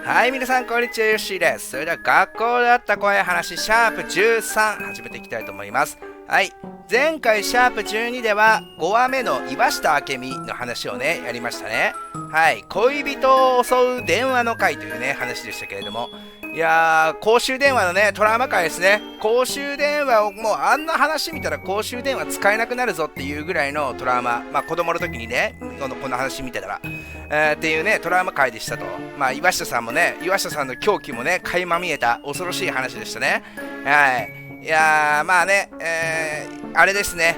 はい、皆さんこんにちは、よっしーです。それでは学校であった怖い話シャープ13始めていきたいと思います。はい、前回シャープ12では5話目の岩下明美の話をねやりましたね。はい、恋人を襲う電話の回というね話でしたけれども、いやー、公衆電話のねトラウマ回ですね。公衆電話をもうあんな話見たら公衆電話使えなくなるぞっていうぐらいのトラウマ、まあ子供の時にねこの話見てたらっていうねトラウマ回でしたと。まあ岩下さんもね、岩下さんの狂気もね垣間見えた恐ろしい話でしたね。はい、いやー、まあね、あれですね、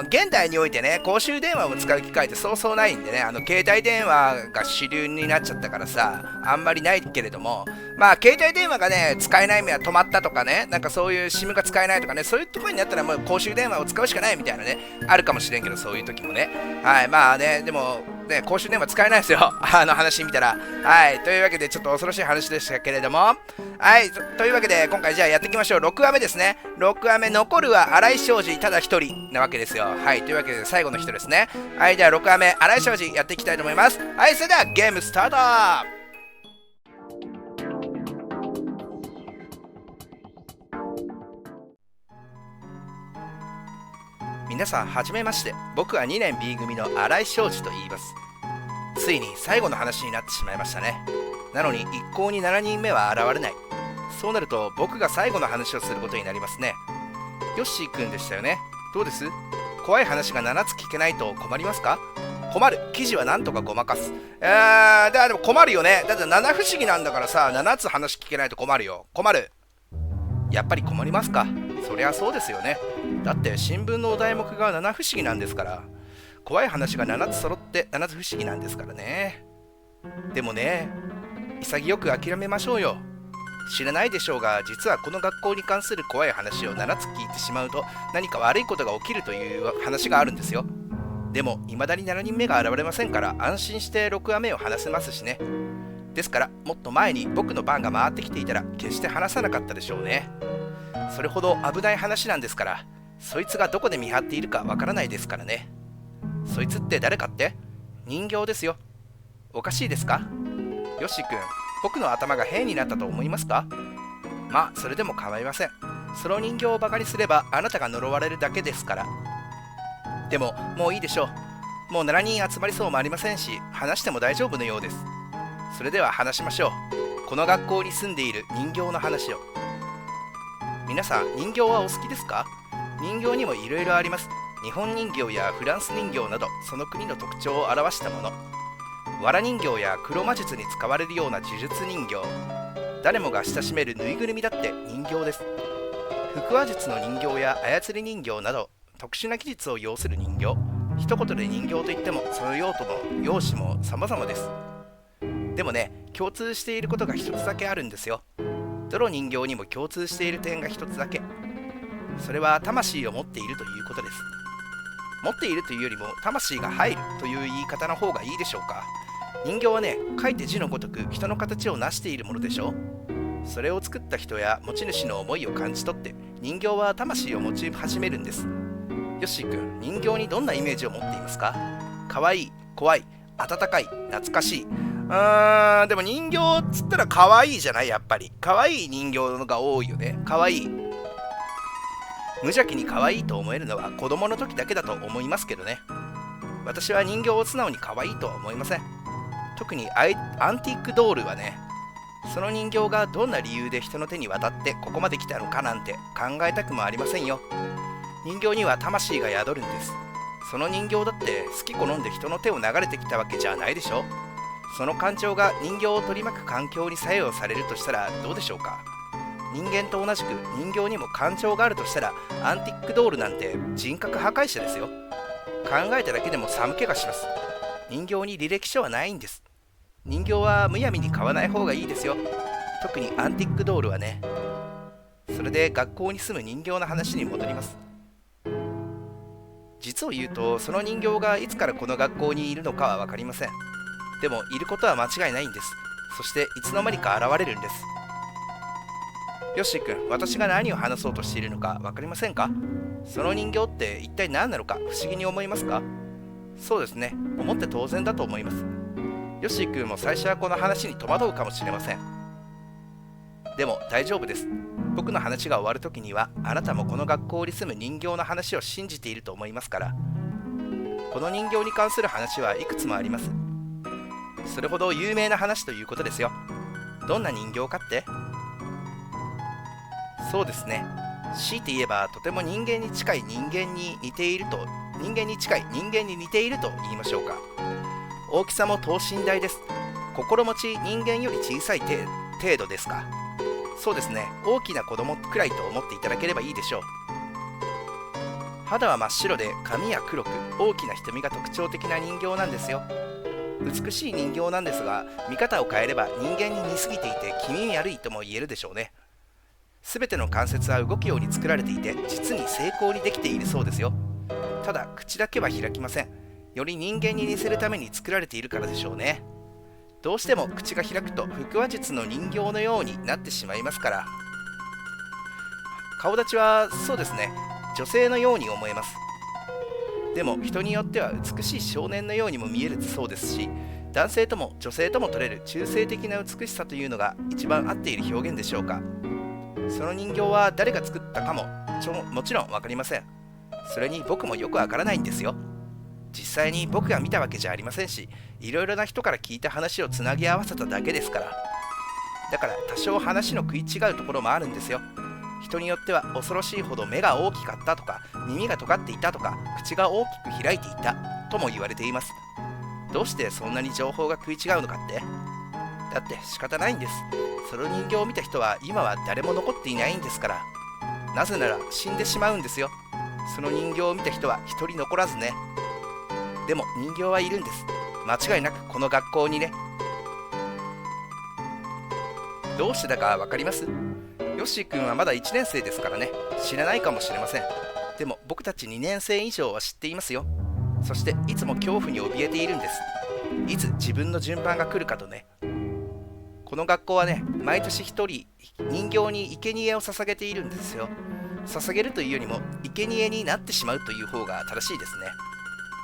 現代においてね公衆電話を使う機会ってそうそうないんでね、携帯電話が主流になっちゃったからさあんまりないけれども、まあ携帯電話がね使えない目は止まったとかね、なんかそういう SIM が使えないとかね、そういうところになったらもう公衆電話を使うしかないみたいなねあるかもしれんけど、そういう時もね、はい、まあね、でもね公衆電話使えないですよ話見たら。はい、というわけでちょっと恐ろしい話でしたけれども、はい、というわけで今回じゃあやっていきましょう。6話目ですね。6話目、残るは荒井庄司ただ一人なわけですよ。はい、というわけで最後の人ですね。はい、じゃあ6話目荒井庄司やっていきたいと思います。はい、それではゲームスタート。皆さんはじめまして、僕は2年 B 組の荒井庄司と言います。ついに最後の話になってしまいましたね。なのに一向に7人目は現れない。そうなると僕が最後の話をすることになりますね。ヨッシーくんでしたよね。どうです？怖い話が7つ聞けないと困りますか？困る。記事はなんとかごまかす。でも困るよね。だって七不思議なんだからさ、7つ話聞けないと困るよ。困る。やっぱり困りますか？そりゃそうですよね。だって新聞のお題目が七不思議なんですから。怖い話が7つ揃って7つ不思議なんですからね。でもね、潔く諦めましょうよ。知らないでしょうが、実はこの学校に関する怖い話を7つ聞いてしまうと何か悪いことが起きるという話があるんですよ。でも未だに7人目が現れませんから、安心して6話目を話せますしね。ですからもっと前に僕の番が回ってきていたら決して話さなかったでしょうね。それほど危ない話なんですから、そいつがどこで見張っているかわからないですからね。そいつって誰かって？人形ですよ。おかしいですか？よし君、僕の頭が変になったと思いますか？まあそれでも構いません。その人形をバカにすればあなたが呪われるだけですから。でももういいでしょう。もう7人集まりそうもありませんし、話しても大丈夫のようです。それでは話しましょう。この学校に住んでいる人形の話を。皆さん人形はお好きですか？人形にもいろいろあります。日本人形やフランス人形などその国の特徴を表したもの。藁人形や黒魔術に使われるような呪術人形、誰もが親しめるぬいぐるみだって人形です。腹話術の人形や操り人形など特殊な技術を要する人形。一言で人形といってもその用途も容姿も様々です。でもね、共通していることが一つだけあるんですよ。どの人形にも共通している点が一つだけ。それは魂を持っているということです。持っているというよりも魂が入るという言い方の方がいいでしょうか。人形はね、書いて字のごとく人の形を成しているものでしょう。それを作った人や持ち主の思いを感じ取って人形は魂を持ち始めるんです。よっしーくん、人形にどんなイメージを持っていますか？かわいい、怖い、温かい、懐かしい。でも人形っつったらかわいいじゃない？やっぱりかわいい人形が多いよね。かわいい。無邪気に可愛いと思えるのは子供の時だけだと思いますけどね。私は人形を素直に可愛いとは思いません。特にアンティークドールはね、その人形がどんな理由で人の手に渡ってここまで来たのかなんて考えたくもありませんよ。人形には魂が宿るんです。その人形だって好き好んで人の手を流れてきたわけじゃないでしょ。その感情が人形を取り巻く環境に作用されるとしたらどうでしょうか。人間と同じく人形にも感情があるとしたら、アンティックドールなんて人格破壊者ですよ。考えただけでも寒気がします。人形に履歴書はないんです。人形はむやみに買わない方がいいですよ。特にアンティックドールはね。それで学校に住む人形の話に戻ります。実を言うと、その人形がいつからこの学校にいるのかは分かりません。でもいることは間違いないんです。そしていつの間にか現れるんです。よっしーくん、私が何を話そうとしているのか分かりませんか？その人形って一体何なのか不思議に思いますか？そうですね、思って当然だと思います。ヨッシー君も最初はこの話に戸惑うかもしれません。でも大丈夫です。僕の話が終わる時にはあなたもこの学校に住む人形の話を信じていると思いますから。この人形に関する話はいくつもあります。それほど有名な話ということですよ。どんな人形かって？そうですね。強いて言えばとても人間に近い人間に似ていると言いましょうか。大きさも等身大です。心持ち人間より小さい程度ですか。そうですね。大きな子供くらいと思っていただければいいでしょう。肌は真っ白で髪や黒く、大きな瞳が特徴的な人形なんですよ。美しい人形なんですが、見方を変えれば人間に似すぎていて気味悪いとも言えるでしょうね。すべての関節は動くように作られていて、実に精巧にできているそうですよ。ただ口だけは開きません。より人間に似せるために作られているからでしょうね。どうしても口が開くと腹話術の人形のようになってしまいますから。顔立ちはそうですね、女性のように思えます。でも人によっては美しい少年のようにも見えるそうですし、男性とも女性とも取れる中性的な美しさというのが一番合っている表現でしょうか。その人形は誰が作ったかももちろん分かりません。それに僕もよくわからないんですよ。実際に僕が見たわけじゃありませんし、いろいろな人から聞いた話をつなぎ合わせただけですから。だから多少話の食い違うところもあるんですよ。人によっては恐ろしいほど目が大きかったとか、耳が尖っていたとか、口が大きく開いていたとも言われています。どうしてそんなに情報が食い違うのかって？だって仕方ないんです。その人形を見た人は今は誰も残っていないんですから。なぜなら死んでしまうんですよ。その人形を見た人は一人残らずね。でも人形はいるんです。間違いなくこの学校にね。どうしてだかわかります？ヨッシー君はまだ1年生ですからね。知らないかもしれません。でも僕たち2年生以上は知っていますよ。そしていつも恐怖に怯えているんです。いつ自分の順番が来るかとね。この学校はね、毎年一人人形に生贄を捧げているんですよ。捧げるというよりも生贄になってしまうという方が正しいですね。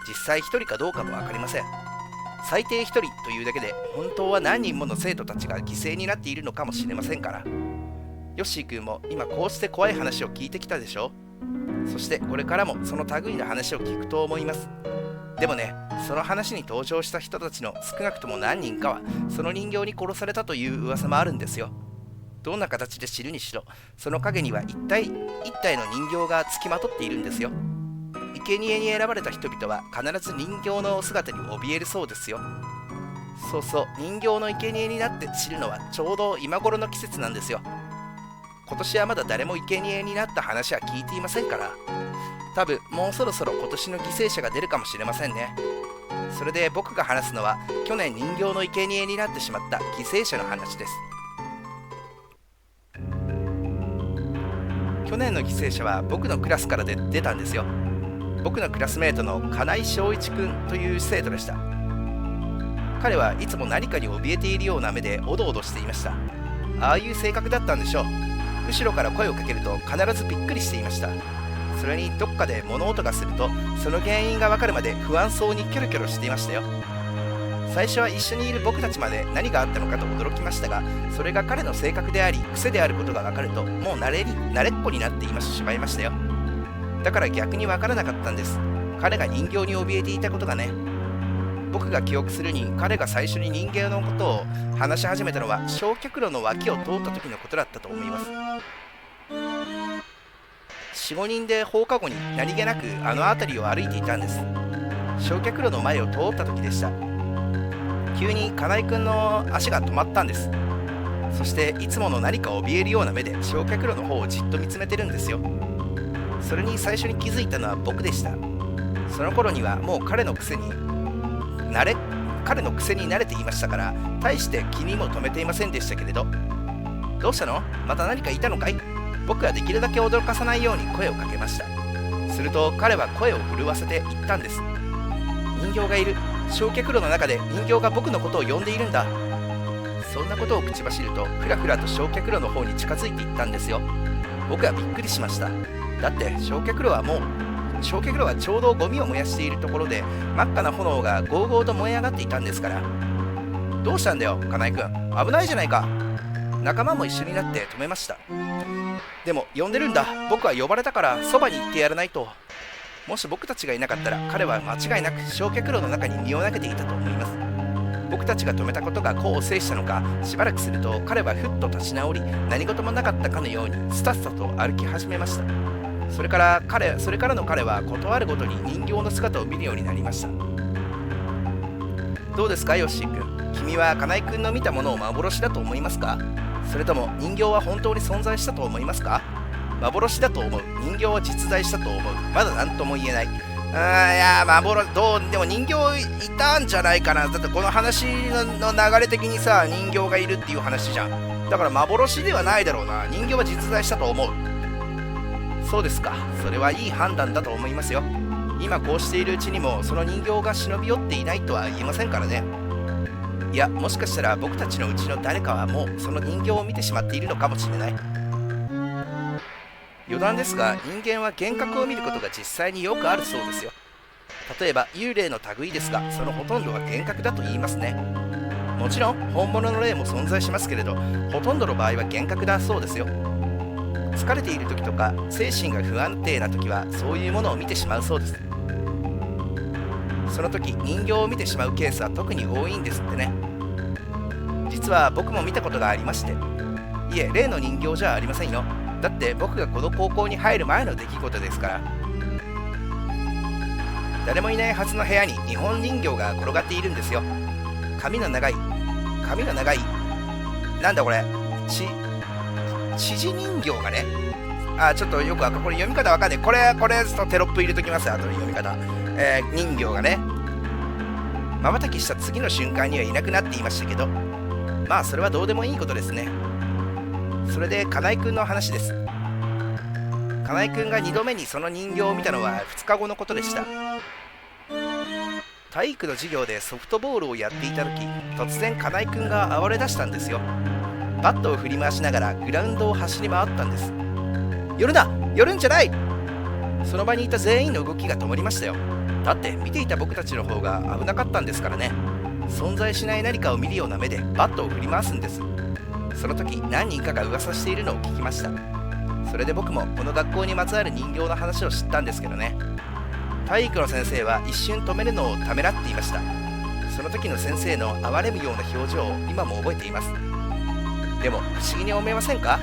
実際一人かどうかも分かりません。最低一人というだけで本当は何人もの生徒たちが犠牲になっているのかもしれませんから。ヨッシー君も今こうして怖い話を聞いてきたでしょ。そしてこれからもその類の話を聞くと思います。でもね、その話に登場した人たちの少なくとも何人かはその人形に殺されたという噂もあるんですよ。どんな形で知るにしろ、その陰には一体の人形がつきまとっているんですよ。生贄に選ばれた人々は必ず人形の姿に怯えるそうですよ。そうそう、人形の生贄になって知るのはちょうど今頃の季節なんですよ。今年はまだ誰も生贄になった話は聞いていませんから。多分もうそろそろ今年の犠牲者が出るかもしれませんね。それで僕が話すのは去年人形の生贄になってしまった犠牲者の話です。去年の犠牲者は僕のクラスから出たんですよ。僕のクラスメートの金井翔一君という生徒でした。彼はいつも何かに怯えているような目でおどおどしていました。ああいう性格だったんでしょう。後ろから声をかけると必ずびっくりしていました。それにどっかで物音がするとその原因がわかるまで不安そうにキョロキョロしていましたよ。最初は一緒にいる僕たちまで何があったのかと驚きましたが、それが彼の性格であり癖であることがわかるともう慣れっこになってしまいましたよ。だから逆にわからなかったんです。彼が人形に怯えていたことがね。僕が記憶するに彼が最初に人間のことを話し始めたのは焼却炉の脇を通った時のことだったと思います。4、5人で放課後に何気なくあの辺りを歩いていたんです。焼却炉の前を通った時でした。急に金井くんの足が止まったんです。そしていつもの何か怯えるような目で焼却炉の方をじっと見つめてるんですよ。それに最初に気づいたのは僕でした。その頃にはもう彼の癖に慣れていましたから、大して気にも留めていませんでしたけれど。どうしたの？また何かいたのかい？僕はできるだけ驚かさないように声をかけました。すると彼は声を震わせて言ったんです。人形がいる。焼却炉の中で人形が僕のことを呼んでいるんだ。そんなことを口走るとふらふらと焼却炉の方に近づいていったんですよ。僕はびっくりしました。だって焼却炉はちょうどゴミを燃やしているところで真っ赤な炎がゴーゴーと燃え上がっていたんですから。どうしたんだよ、金井くん。危ないじゃないか。仲間も一緒になって止めました。でも、呼んでるんだ。僕は呼ばれたからそばに行ってやらないと。もし僕たちがいなかったら、彼は間違いなく焼却炉の中に身を投げていたと思います。僕たちが止めたことが功を制したのか、しばらくすると彼はふっと立ち直り、何事もなかったかのようにスタスタと歩き始めました。それからの彼はことあるごとに人形の姿を見るようになりました。どうですか、ヨッシー君。君は金井君の見たものを幻だと思いますか？それとも人形は本当に存在したと思いますか？幻だと思う。人形は実在したと思う。まだ何とも言えない。いや、でも人形いたんじゃないかな。だってこの話の流れ的にさ、人形がいるっていう話じゃん。だから幻ではないだろうな。人形は実在したと思う。そうですか。それはいい判断だと思いますよ。今こうしているうちにもその人形が忍び寄っていないとは言えませんからね。いや、もしかしたら僕たちのうちの誰かはもうその人形を見てしまっているのかもしれない。余談ですが、人間は幻覚を見ることが実際によくあるそうですよ。例えば幽霊の類ですが、そのほとんどは幻覚だと言いますね。もちろん本物の霊も存在しますけれど、ほとんどの場合は幻覚だそうですよ。疲れている時とか精神が不安定な時はそういうものを見てしまうそうです。その時人形を見てしまうケースは特に多いんですってね。実は僕も見たことがありまして。いえ、例の人形じゃありませんよ。だって僕がこの高校に入る前の出来事ですから。誰もいないはずの部屋に日本人形が転がっているんですよ。髪の長いなんだこれ、知事人形がね、ちょっとよくこれ読み方わかんない。これとテロップ入れときますよ、後で読み方。人形がね、瞬きした次の瞬間にはいなくなっていましたけど、まあそれはどうでもいいことですね。それで金井くんの話です。金井くんが2度目にその人形を見たのは2日後のことでした。体育の授業でソフトボールをやっていた時、突然金井くんが暴れ出したんですよ。バットを振り回しながらグラウンドを走り回ったんです。寄るな、寄るんじゃない。その場にいた全員の動きが止まりましたよ。だって見ていた僕たちの方が危なかったんですからね。存在しない何かを見るような目でバットを振り回すんです。その時何人かが噂しているのを聞きました。それで僕もこの学校にまつわる人形の話を知ったんですけどね。体育の先生は一瞬止めるのをためらっていました。その時の先生の哀れむような表情を今も覚えています。でも不思議に思いませんか？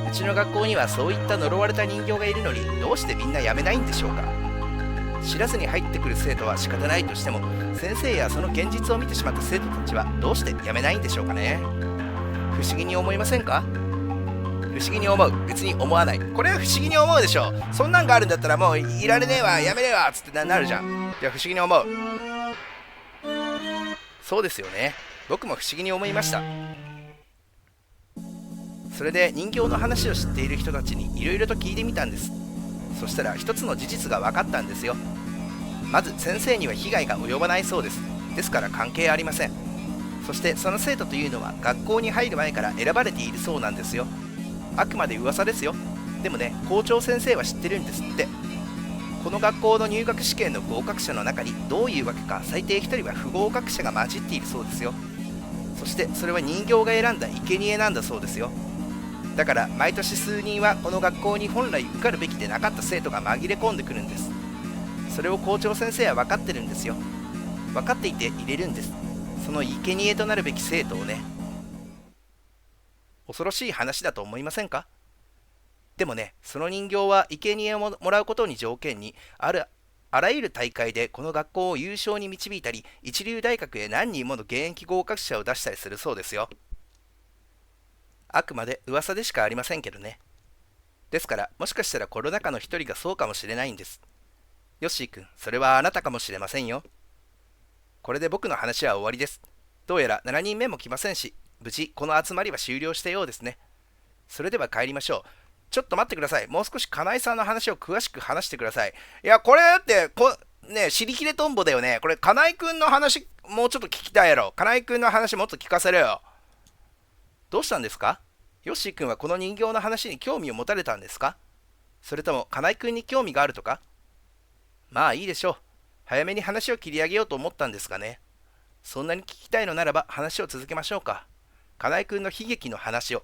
うちの学校にはそういった呪われた人形がいるのに、どうしてみんなやめないんでしょうか。知らずに入ってくる生徒は仕方ないとしても、先生やその現実を見てしまった生徒たちはどうしてやめないんでしょうかね。不思議に思いませんか？不思議に思う。別に思わない。これは不思議に思うでしょ。そんなんがあるんだったらもういられねえわ、やめねえわっつってなるじゃん。いや、不思議に思う。そうですよね。僕も不思議に思いました。それで人形の話を知っている人たちにいろいろと聞いてみたんです。そしたら一つの事実が分かったんですよ。まず先生には被害が及ばないそうです。ですから関係ありません。そしてその生徒というのは学校に入る前から選ばれているそうなんですよ。あくまで噂ですよ。でもね、校長先生は知ってるんですって。この学校の入学試験の合格者の中にどういうわけか最低1人は不合格者が混じっているそうですよ。そしてそれは人形が選んだ生贄なんだそうですよ。だから毎年数人はこの学校に本来受かるべきでなかった生徒が紛れ込んでくるんです。それを校長先生は分かってるんですよ。分かっていて入れるんです。その生贄となるべき生徒をね。恐ろしい話だと思いませんか？でもね、その人形は生贄をもらうことに条件にあらゆる大会でこの学校を優勝に導いたり、一流大学へ何人もの現役合格者を出したりするそうですよ。あくまで噂でしかありませんけどね。ですから、もしかしたらこの中の一人がそうかもしれないんです。ヨッシー君、それはあなたかもしれませんよ。これで僕の話は終わりです。どうやら7人目も来ませんし、無事この集まりは終了したようですね。それでは帰りましょう。ちょっと待ってください。もう少し金井さんの話を詳しく話してください。いや、これだってね、尻切れトンボだよね。これ金井君の話もうちょっと聞きたいやろ。金井君の話もっと聞かせろよ。どうしたんですか？ヨッシー君はこの人形の話に興味を持たれたんですか？それとも金井君に興味があるとか？まあいいでしょう。早めに話を切り上げようと思ったんですがね。そんなに聞きたいのならば話を続けましょうか。金井くんの悲劇の話を。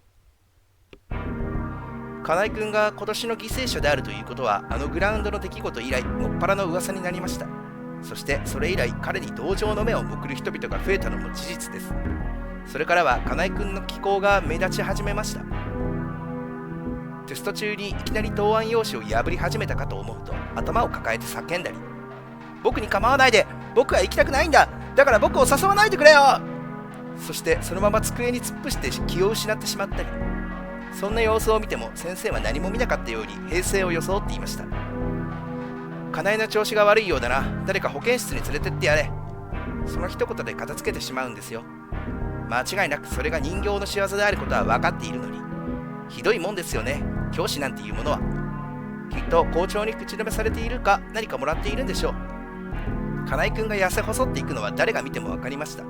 金井くんが今年の犠牲者であるということは、あのグラウンドの出来事以来もっぱらの噂になりました。そしてそれ以来彼に同情の目を送る人々が増えたのも事実です。それからは金井くんの気候が目立ち始めました。テスト中にいきなり答案用紙を破り始めたかと思うと、頭を抱えて叫んだり、僕に構わないで、僕は行きたくないんだ、だから僕を誘わないでくれよ。そしてそのまま机に突っ伏して気を失ってしまったり、そんな様子を見ても先生は何も見なかったように平静を装っていました。金井の調子が悪いようだな、誰か保健室に連れてってやれ。その一言で片付けてしまうんですよ。間違いなくそれが人形の仕業であることは分かっているのに、ひどいもんですよね、教師なんていうものは。きっと校長に口止めされているか何かもらっているんでしょう。金井くんが痩せ細っていくのは誰が見ても分かりました。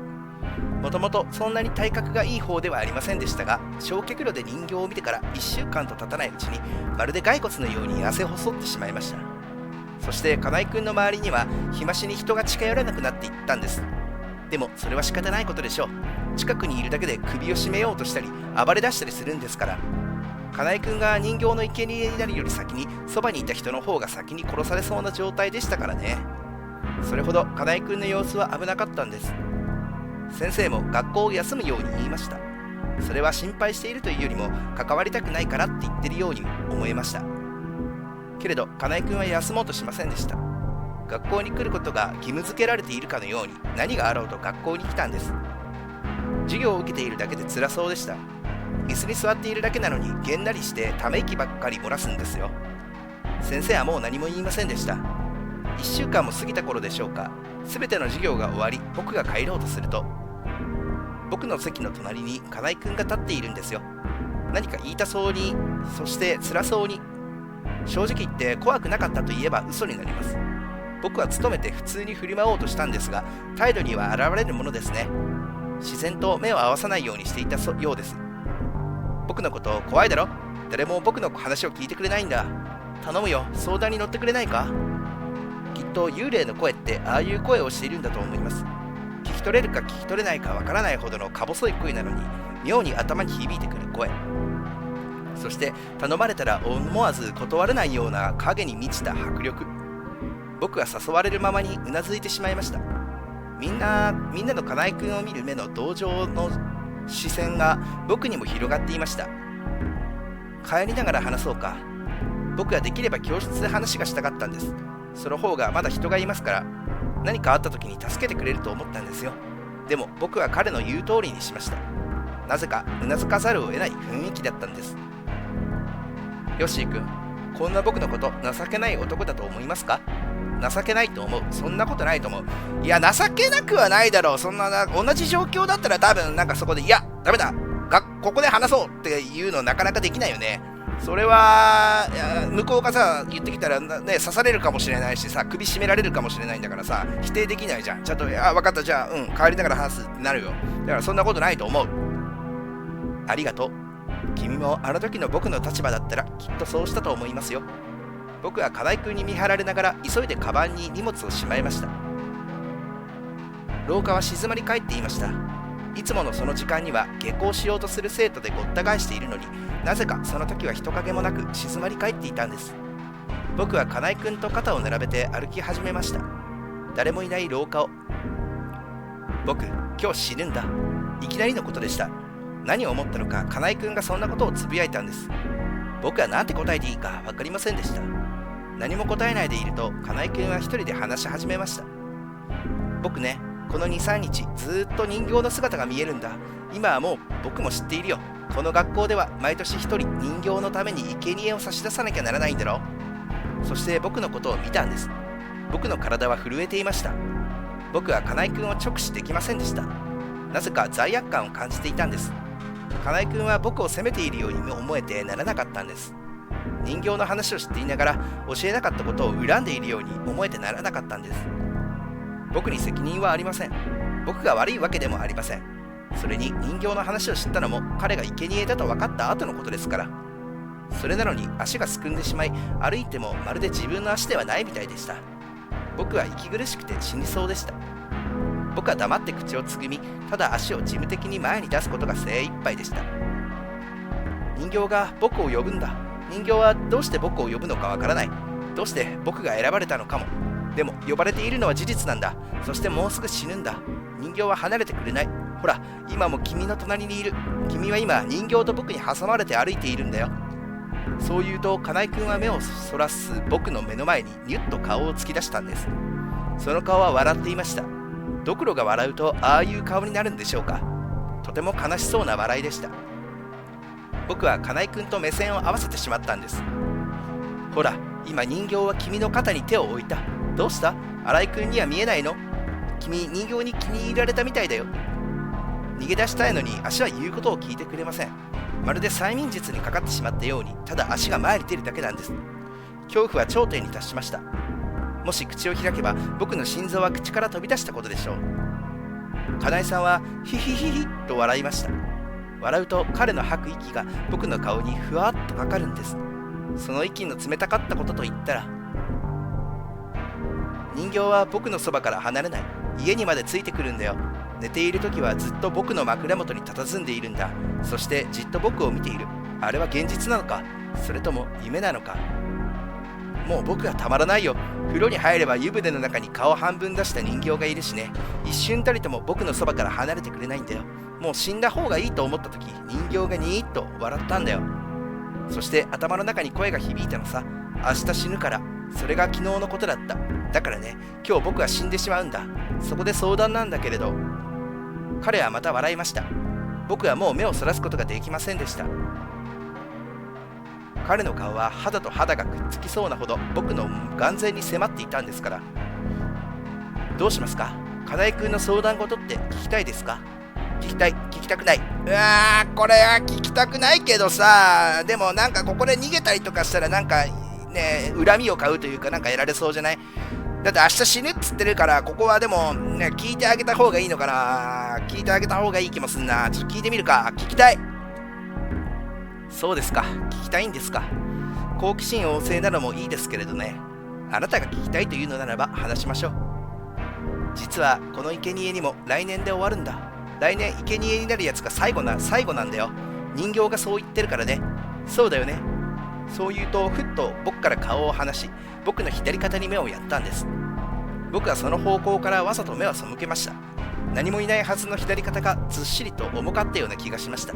もともとそんなに体格がいい方ではありませんでしたが、焼却炉で人形を見てから1週間と経たないうちにまるで骸骨のように痩せ細ってしまいました。そして金井くんの周りには日増しに人が近寄らなくなっていったんです。でもそれは仕方ないことでしょう。近くにいるだけで首を絞めようとしたり暴れ出したりするんですから。金井くんが人形の生贄になるより先にそばにいた人の方が先に殺されそうな状態でしたからね。それほど金井くんの様子は危なかったんです。先生も学校を休むように言いました。それは心配しているというよりも関わりたくないからって言ってるように思えました。けれど金井くんは休もうとしませんでした。学校に来ることが義務付けられているかのように何があろうと学校に来たんです。授業を受けているだけで辛そうでした。椅子に座っているだけなのにげんなりしてため息ばっかり漏らすんですよ。先生はもう何も言いませんでした。1週間も過ぎた頃でしょうか。すべての授業が終わり僕が帰ろうとすると、僕の席の隣に金井くんが立っているんですよ。何か言いたそうに、そして辛そうに。正直言って怖くなかったと言えば嘘になります。僕は努めて普通に振り回おうとしたんですが、態度には現れるものですね。自然と目を合わさないようにしていたようです。僕のこと怖いだろ、誰も僕の話を聞いてくれないんだ、頼むよ、相談に乗ってくれないか。きっと幽霊の声ってああいう声をしているんだと思います。聞き取れるか聞き取れないかわからないほどのか細い声なのに妙に頭に響いてくる声、そして頼まれたら思わず断れないような影に満ちた迫力。僕は誘われるままにうなずいてしまいました。みんなの金井くんを見る目の同情の視線が僕にも広がっていました。帰りながら話そうか。僕はできれば教室で話がしたかったんです。その方がまだ人がいますから、何かあった時に助けてくれると思ったんですよ。でも僕は彼の言う通りにしました。なぜかうなずかざるを得ない雰囲気だったんです。ヨッシー君、こんな僕のこと情けない男だと思いますか？情けないと思う。そんなことないと思う。いや、情けなくはないだろう。そんな同じ状況だったら多分なんかそこで、いやダメだ、ここで話そうっていうのなかなかできないよね。それは向こうがさ言ってきたら、ね、刺されるかもしれないしさ、首絞められるかもしれないんだからさ、否定できないじゃん。ちゃんと分かった、じゃあ帰りながら話すってなるよ。だからそんなことないと思う。ありがとう。君もあの時の僕の立場だったらきっとそうしたと思いますよ。僕は金井君に見張られながら急いでカバンに荷物をしまいました。廊下は静まり返っていました。いつものその時間には下校しようとする生徒でごった返しているのに、なぜかその時は人影もなく静まり返っていたんです。僕は金井君と肩を並べて歩き始めました。誰もいない廊下を。僕、今日死ぬんだ。いきなりのことでした。何を思ったのか金井君がそんなことをつぶやいたんです。僕は何て答えていいか分かりませんでした。何も答えないでいると金井君は一人で話し始めました。僕ね、この 2,3 日ずっと人形の姿が見えるんだ。今はもう僕も知っているよ。この学校では毎年一人人形のために生贄を差し出さなきゃならないんだろう。そして僕のことを見たんです。僕の体は震えていました。僕は金井君を直視できませんでした。なぜか罪悪感を感じていたんです。金井君は僕を責めているように思えてならなかったんです。人形の話を知っていながら教えなかったことを恨んでいるように思えてならなかったんです。僕に責任はありません。僕が悪いわけでもありません。それに人形の話を知ったのも彼が生贄だと分かった後のことですから。それなのに足がすくんでしまい、歩いてもまるで自分の足ではないみたいでした。僕は息苦しくて死にそうでした。僕は黙って口をつぐみ、ただ足を事務的に前に出すことが精一杯でした。人形が僕を呼ぶんだ。人形はどうして僕を呼ぶのかわからない。どうして僕が選ばれたのかも。でも呼ばれているのは事実なんだ。そしてもうすぐ死ぬんだ。人形は離れてくれない。ほら、今も君の隣にいる。君は今人形と僕に挟まれて歩いているんだよ。そう言うと金井くんは目をそらす僕の目の前にニュッと顔を突き出したんです。その顔は笑っていました。ドクロが笑うとああいう顔になるんでしょうか。とても悲しそうな笑いでした。僕は金井くんと目線を合わせてしまったんです。ほら、今人形は君の肩に手を置いた。どうした？新井くんには見えないの？君、人形に気に入られたみたいだよ。逃げ出したいのに足は言うことを聞いてくれません。まるで催眠術にかかってしまったように、ただ足が前に出るだけなんです。恐怖は頂点に達しました。もし口を開けば僕の心臓は口から飛び出したことでしょう。金井さんはヒヒヒヒと笑いました。笑うと彼の吐く息が僕の顔にふわっとかかるんです。その息の冷たかったことと言ったら、人形は僕のそばから離れない。家にまでついてくるんだよ。寝ている時はずっと僕の枕元に佇んでいるんだ。そしてじっと僕を見ている。あれは現実なのか、それとも夢なのか。もう僕はたまらないよ。風呂に入れば湯船の中に顔半分出した人形がいるしね。一瞬たりとも僕のそばから離れてくれないんだよ。もう死んだ方がいいと思った時、人形がニーッと笑ったんだよ。そして頭の中に声が響いたのさ。明日死ぬから。それが昨日のことだった。だからね、今日僕は死んでしまうんだ。そこで相談なんだけれど。彼はまた笑いました。僕はもう目をそらすことができませんでした。彼の顔は肌と肌がくっつきそうなほど僕の眼前に迫っていたんですから。どうしますか？金井君の相談事って聞きたいですか？聞きたい、聞きたくない。これは聞きたくないけどさ、でもなんかここで逃げたりとかしたらなんかね、恨みを買うというかなんかやられそうじゃない？だって明日死ぬっつってるから、ここはでもね、聞いてあげた方がいいのかな。聞いてあげた方がいい気もすんな。ちょっと聞いてみるか。聞きたい。そうですか、聞きたいんですか。好奇心旺盛なのもいいですけれどね。あなたが聞きたいというのならば話しましょう。実はこの生贄にも来年で終わるんだ。来年生贄になるやつが最後なんだよ。人形がそう言ってるからね。そうだよね。そう言うとふっと僕から顔を離し、僕の左肩に目をやったんです。僕はその方向からわざと目を背けました。何もいないはずの左肩がずっしりと重かったような気がしました。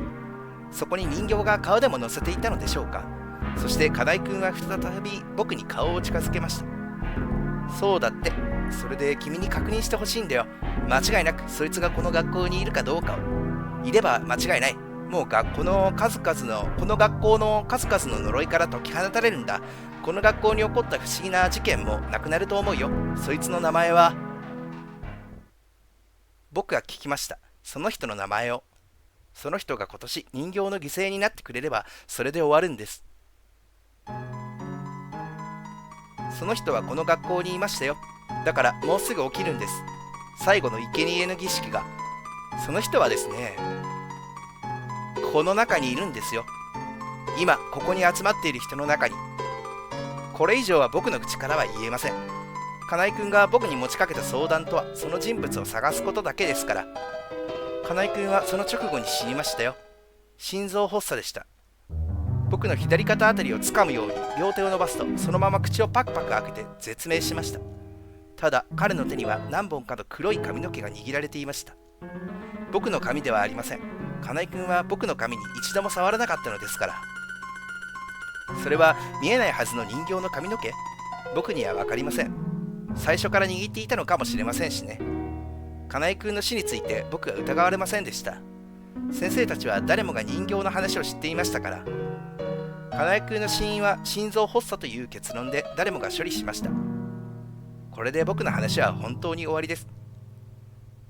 そこに人形が顔でも乗せていたのでしょうか。そして金井君は再び僕に顔を近づけました。そうだって。それで君に確認してほしいんだよ。間違いなくそいつがこの学校にいるかどうかを。いれば間違いない。もうこの学校の数々の呪いから解き放たれるんだ。この学校に起こった不思議な事件もなくなると思うよ。そいつの名前は。僕が聞きました。その人の名前を。その人が今年人形の犠牲になってくれればそれで終わるんです。その人はこの学校にいましたよ。だからもうすぐ起きるんです。最後の生贄の儀式が。その人はですね、この中にいるんですよ。今ここに集まっている人の中に。これ以上は僕の口からは言えません。金井君が僕に持ちかけた相談とはその人物を探すことだけですから。金井君はその直後に死にましたよ。心臓発作でした。僕の左肩あたりをつかむように両手を伸ばすと、そのまま口をパクパク開けて絶命しました。ただ彼の手には何本かの黒い髪の毛が握られていました。僕の髪ではありません。金井君は僕の髪に一度も触らなかったのですから。それは見えないはずの人形の髪の毛？僕には分かりません。最初から握っていたのかもしれませんしね。金井君の死について僕は疑われませんでした。先生たちは誰もが人形の話を知っていましたから。金井君の死因は心臓発作という結論で誰もが処理しました。これで僕の話は本当に終わりです。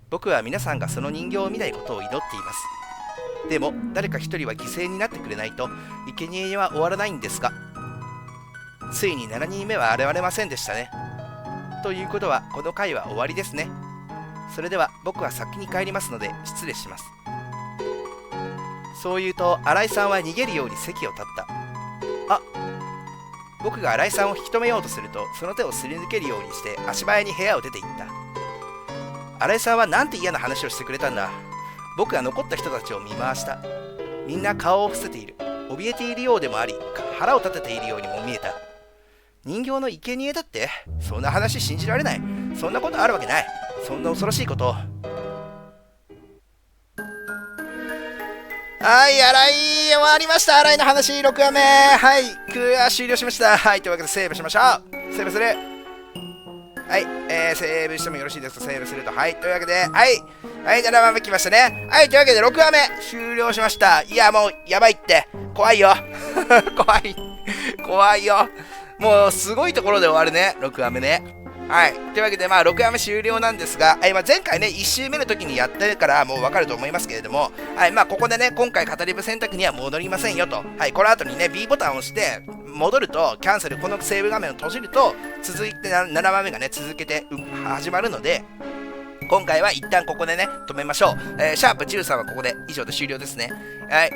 僕は皆さんがその人形を見ないことを祈っています。でも誰か一人は犠牲になってくれないと生贄は終わらないんですが、ついに7人目は現れませんでしたね。ということはこの回は終わりですね。それでは僕は先に帰りますので失礼します。そう言うと新井さんは逃げるように席を立った。僕が新井さんを引き止めようとすると、その手をすり抜けるようにして足早に部屋を出て行った。新井さんはなんて嫌な話をしてくれたんだ。僕が残った人たちを見回した。みんな顔を伏せている。怯えているようでもあり、腹を立てているようにも見えた。人形の生贄だって？そんな話信じられない。そんなことあるわけない。そんな恐ろしいことを。はい、新井終わりました。新井の話6話目。はい、クリア終了しました。はい、というわけでセーブしましょう。セーブする。はい、セーブしてもよろしいですか？セーブすると。はい、というわけで、はい、はい、7話目来ましたね。はい、というわけで6話目終了しました。いや、もう、やばいって。怖いよ。怖い。怖いよ。もう、すごいところで終わるね。6話目ね。はい。というわけで、まあ、6話目終了なんですが、まあ、前回ね、1周目の時にやってるから、もうわかると思いますけれども、はい。まあ、ここでね、今回語り部選択には戻りませんよと。はい。この後にね、B ボタンを押して、戻ると、キャンセル、このセーブ画面を閉じると、続いて7話目がね、続けて始まるので、今回は一旦ここでね、止めましょう。シャープ13はここで以上で終了ですね。はい。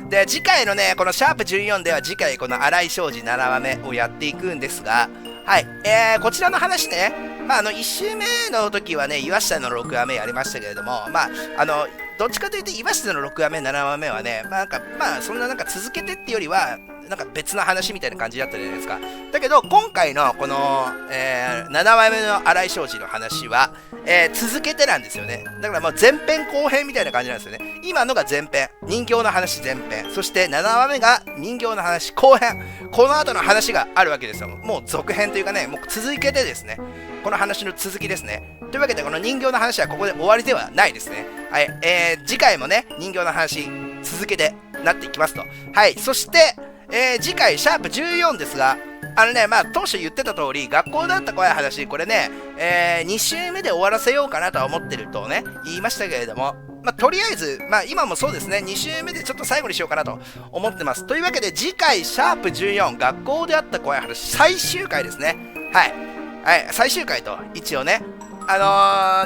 で、次回のね、このシャープ14では次回この荒井庄司7話目をやっていくんですが、はい。こちらの話ね、まあ、1周目の時はね、岩下の6話目やりましたけれども、まあ、どっちかというと岩下の6話目、7話目はね、まあ、そんな続けてってよりは、なんか別の話みたいな感じだったじゃないですか。だけど、今回のこの、7話目の荒井庄司の話は、続けてなんですよね。だからもう前編後編みたいな感じなんですよね。今のが前編、人形の話前編、そして7話目が人形の話後編、この後の話があるわけですよ。もう続編というかね、もう続けてですね、この話の続きですね。というわけで、この人形の話はここで終わりではないですね。はい、次回もね、人形の話続けてなっていきますと。はい、そして、次回、シャープ14ですが、まあ、当初言ってた通り、学校だった怖い話、これね、2週目で終わらせようかなとは思ってるとね、言いましたけれども、まあ、とりあえず、まあ、今もそうですね、2週目でちょっと最後にしようかなと思ってます。というわけで、次回、シャープ14、学校であった怖い話、最終回ですね。はい。はい、最終回と、一応ね。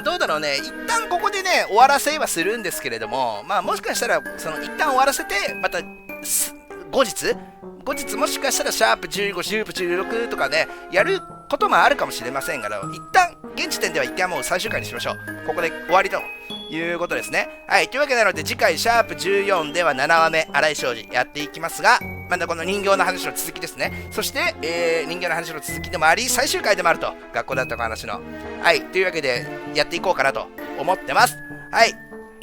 どうだろうね、一旦ここでね、終わらせはするんですけれども、まあ、もしかしたら、一旦終わらせて、また、後日もしかしたらシャープ15、シャープ16とかね、やることもあるかもしれませんが、一旦、現時点では一回もう最終回にしましょう。ここで終わりということですね。はい、というわけなので次回、シャープ14では7話目、荒井庄司やっていきますが、まだこの人形の話の続きですね。そして、人形の話の続きでもあり、最終回でもあると、学校だった話の。はい、というわけで、やっていこうかなと思ってます。はい、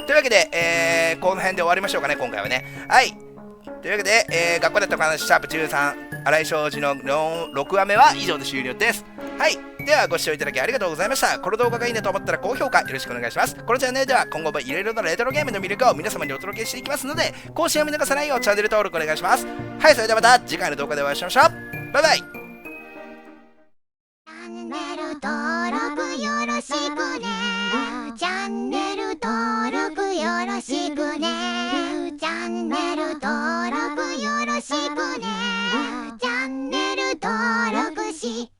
というわけで、この辺で終わりましょうかね、今回はね。はい。というわけで、学校だった話、シャープ13、荒井庄司の6話目は以上で終了です。はい。では、ご視聴いただきありがとうございました。この動画がいいねと思ったら高評価よろしくお願いします。このチャンネルでは今後もいろいろなレトロゲームの魅力を皆様にお届けしていきますので、更新を見逃さないようチャンネル登録お願いします。はい、それではまた次回の動画でお会いしましょう。バイバイ。チャンネル登録よろしくね。チャンネル登録よろしくね。チャンネル登録よろしくね。チャンネル登録し